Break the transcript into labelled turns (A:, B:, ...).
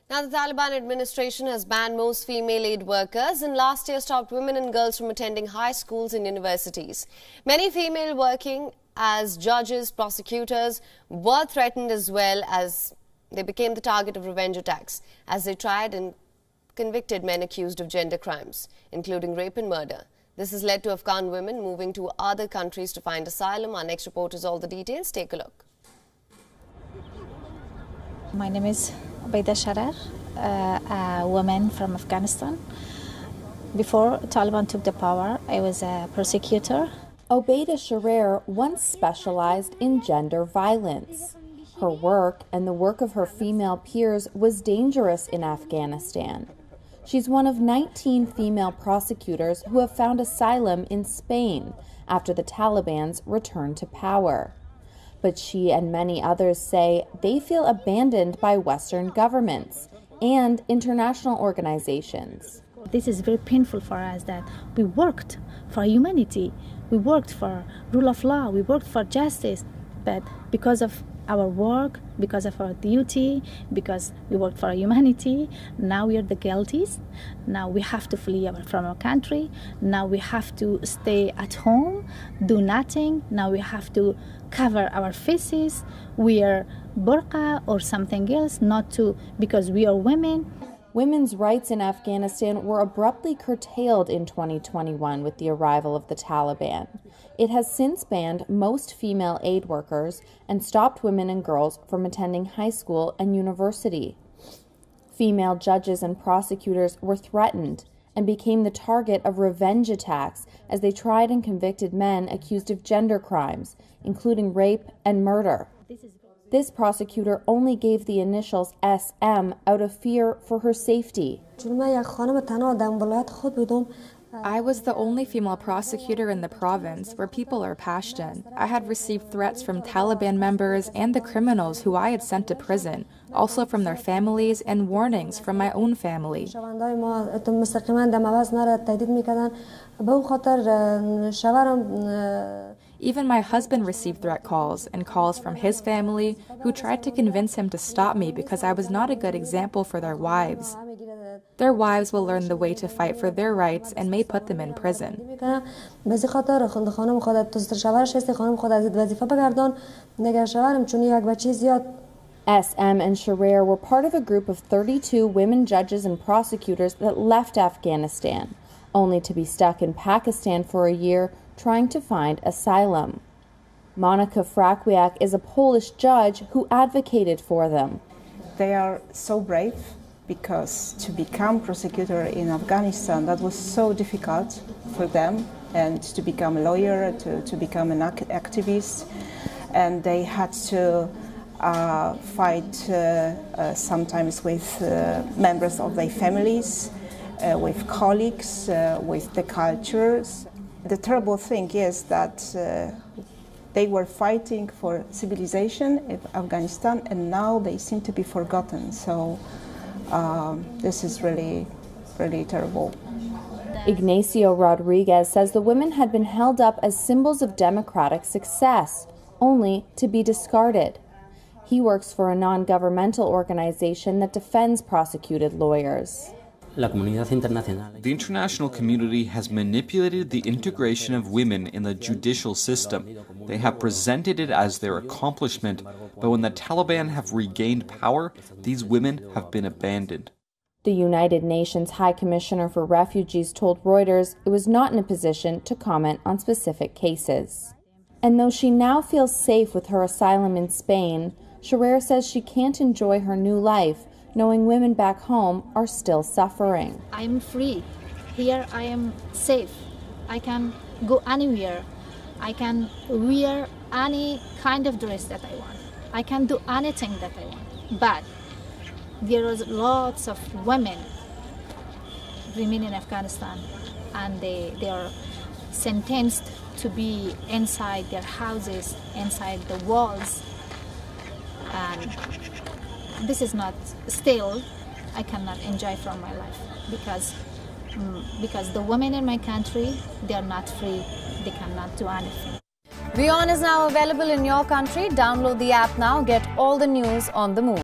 A: Now, the Taliban administration has banned most female aid workers and last year stopped women and girls from attending high schools and universities. Many female working as judges, prosecutors were threatened as well as they became the target of revenge attacks as they tried and convicted men accused of gender crimes, including rape and murder. This has led to Afghan women moving to other countries to find asylum. Our next report has all the details. Take a look.
B: My name is Sharar, a woman from Afghanistan. Before Taliban took the power, I was a prosecutor.
C: Obaida Sharar once specialized in gender violence. Her work and the work of her female peers was dangerous in Afghanistan. She's one of 19 female prosecutors who have found asylum in Spain after the Taliban's return to power. But she and many others say they feel abandoned by Western governments and international organizations.
B: This is very painful for us that we worked for humanity, we worked for rule of law, we worked for justice, but because of our work, because of our duty, because we worked for humanity, now we are the guilties. Now we have to flee from our country. Now we have to stay at home, do nothing. Now we have to cover our faces, wear burqa or something else, because we are women.
C: Women's rights in Afghanistan were abruptly curtailed in 2021 with the arrival of the Taliban. It has since banned most female aid workers and stopped women and girls from attending high school and university. Female judges and prosecutors were threatened and became the target of revenge attacks as they tried and convicted men accused of gender crimes, including rape and murder. This prosecutor only gave the initials SM out of fear for her safety.
D: I was the only female prosecutor in the province where people are Pashtun. I had received threats from Taliban members and the criminals who I had sent to prison, also from their families, and warnings from my own family. Even my husband received threat calls and calls from his family who tried to convince him to stop me because I was not a good example for their wives. Their wives will learn the way to fight for their rights and may put them in prison.
C: SM and Sharar were part of a group of 32 women judges and prosecutors that left Afghanistan, only to be stuck in Pakistan for a year trying to find asylum. Monika Frakiak is a Polish judge who advocated for them.
E: They are so brave because to become prosecutor in Afghanistan, that was so difficult for them, and to become a lawyer, to become an activist, and they had to fight sometimes with members of their families, with colleagues, with the cultures. The terrible thing is that they were fighting for civilization in Afghanistan, and now they seem to be forgotten. So this is really, really terrible.
C: Ignacio Rodriguez says the women had been held up as symbols of democratic success, only to be discarded. He works for a non-governmental organization that defends prosecuted lawyers.
F: The international community has manipulated the integration of women in the judicial system. They have presented it as their accomplishment, but when the Taliban have regained power, these women have been abandoned.
C: The United Nations High Commissioner for Refugees told Reuters it was not in a position to comment on specific cases. And though she now feels safe with her asylum in Spain, Sharar says she can't enjoy her new life, knowing women back home are still suffering.
B: I'm free. Here I am safe. I can go anywhere. I can wear any kind of dress that I want. I can do anything that I want. But there are lots of women remain in Afghanistan, and they are sentenced to be inside their houses, inside the walls. And this is not still, I cannot enjoy from my life because the women in my country, they are not free, they cannot do anything.
A: WION is now available in your country. Download the app now. Get all the news on the move.